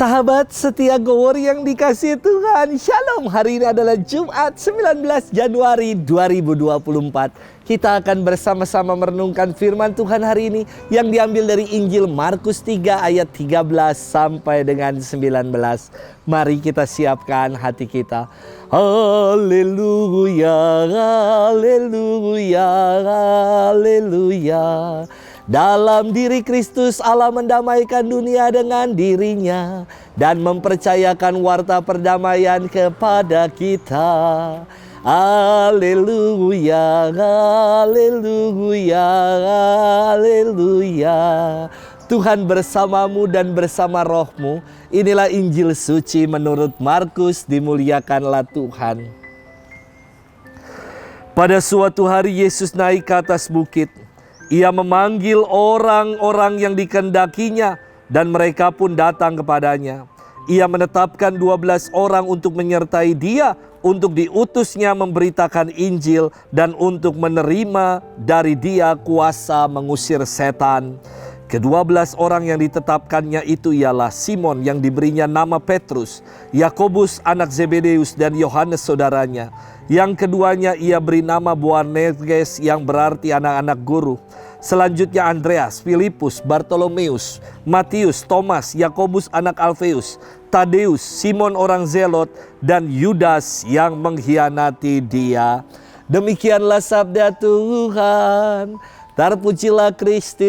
Sahabat setia Gowor yang dikasihi Tuhan, Shalom. Hari ini adalah Jumat 19 Januari 2024. Kita akan bersama-sama merenungkan firman Tuhan hari ini yang diambil dari Injil Markus 3 ayat 13 sampai dengan 19. Mari kita siapkan hati kita. Haleluya, haleluya, haleluya. Dalam diri Kristus Allah mendamaikan dunia dengan dirinya dan mempercayakan warta perdamaian kepada kita. Haleluya, haleluya, haleluya. Tuhan bersamamu dan bersama rohmu. Inilah Injil suci menurut Markus, dimuliakanlah Tuhan. Pada suatu hari Yesus naik ke atas bukit. Ia memanggil orang-orang yang dikehendakinya dan mereka pun datang kepadanya. Ia menetapkan 12 orang untuk menyertai dia, untuk diutusnya memberitakan Injil dan untuk menerima dari dia kuasa mengusir setan. Ke-12 orang yang ditetapkannya itu ialah Simon yang diberinya nama Petrus, Yakobus anak Zebedeus dan Yohanes saudaranya. Yang keduanya ia beri nama Boanerges yang berarti anak-anak guru. Selanjutnya Andreas, Filipus, Bartolomeus, Matius, Thomas, Yakobus anak Alfeus, Tadeus, Simon orang Zelot, dan Yudas yang mengkhianati dia. Demikianlah sabda Tuhan. Terpujilah Kristus.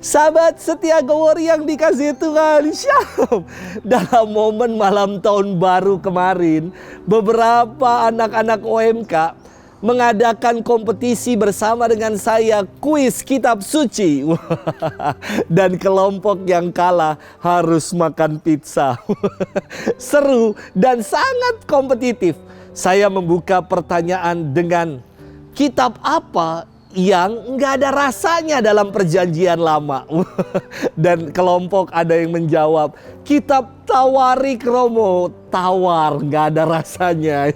Sahabat setia Gowor yang dikasihi Tuhan, Shalom. Dalam momen malam tahun baru kemarin, beberapa anak-anak OMK mengadakan kompetisi bersama dengan saya, kuis kitab suci. Dan kelompok yang kalah harus makan pizza. Seru dan sangat kompetitif. Saya membuka pertanyaan dengan kitab apa yang nggak ada rasanya dalam perjanjian lama. Dan kelompok ada yang menjawab, kitab Tawarik Romo. Tawar, nggak ada rasanya.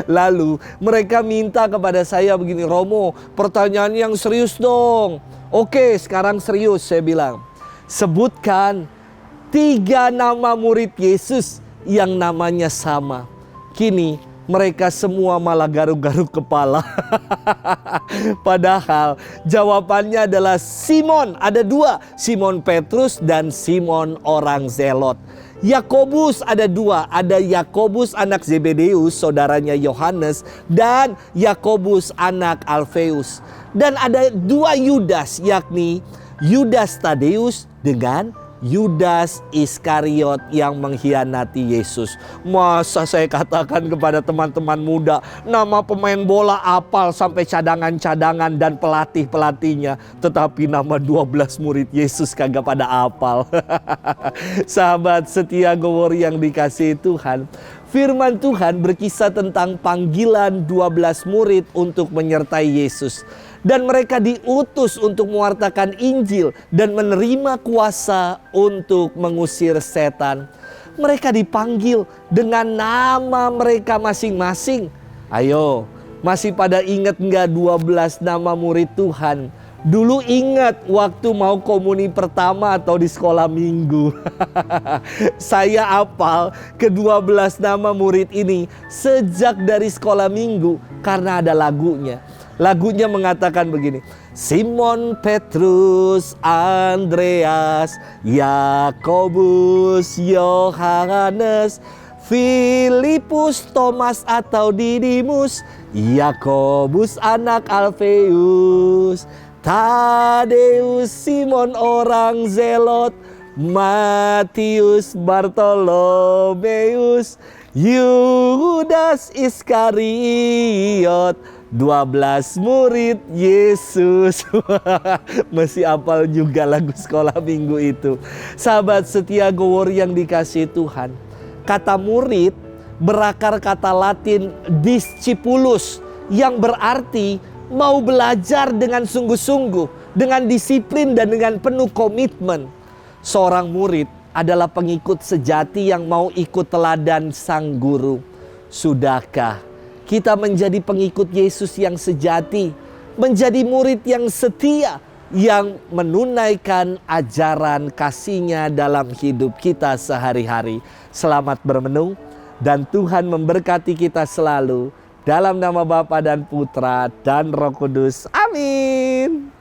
Lalu mereka minta kepada saya begini, Romo, pertanyaan yang serius dong. Oke, sekarang serius, saya bilang. Sebutkan 3 nama murid Yesus yang namanya sama. Kini mereka semua malah garuk-garuk kepala. Padahal jawabannya adalah Simon. Ada 2, Simon Petrus dan Simon orang Zelot. Yakobus ada 2, ada Yakobus anak Zebedeus, saudaranya Yohanes, dan Yakobus anak Alfeus. Dan ada 2 Yudas, yakni Yudas Tadeus dengan Yudas Iskariot yang mengkhianati Yesus. Masa saya katakan kepada teman-teman muda, nama pemain bola apal sampai cadangan-cadangan dan pelatih-pelatihnya, tetapi nama 12 murid Yesus kagak pada apal. Sahabat setia Gowor yang dikasihi Tuhan, firman Tuhan berkisah tentang panggilan 12 murid untuk menyertai Yesus. Dan mereka diutus untuk mewartakan Injil dan menerima kuasa untuk mengusir setan. Mereka dipanggil dengan nama mereka masing-masing. Ayo, masih pada ingat nggak 12 nama murid Tuhan? Dulu ingat waktu mau komuni pertama atau di sekolah minggu. Saya hafal ke-12 nama murid ini sejak dari sekolah minggu karena ada lagunya. Lagunya mengatakan begini, Simon Petrus, Andreas, Yakobus, Yohanes, Filipus, Thomas atau Didimus, Yakobus anak Alfeus, Tadeus, Simon orang Zelot, Matius, Bartolomeus, Yudas Iskariot, 12 murid Yesus. Masih hafal juga lagu sekolah minggu itu. Sahabat setia Gowor yang dikasihi Tuhan, kata murid berakar kata Latin discipulus, yang berarti mau belajar dengan sungguh-sungguh, dengan disiplin dan dengan penuh komitmen. Seorang murid adalah pengikut sejati yang mau ikut teladan sang guru. Sudahkah kita menjadi pengikut Yesus yang sejati, menjadi murid yang setia, yang menunaikan ajaran kasih-Nya dalam hidup kita sehari-hari. Selamat bermenung dan Tuhan memberkati kita selalu. Dalam nama Bapa dan Putra dan Roh Kudus. Amin.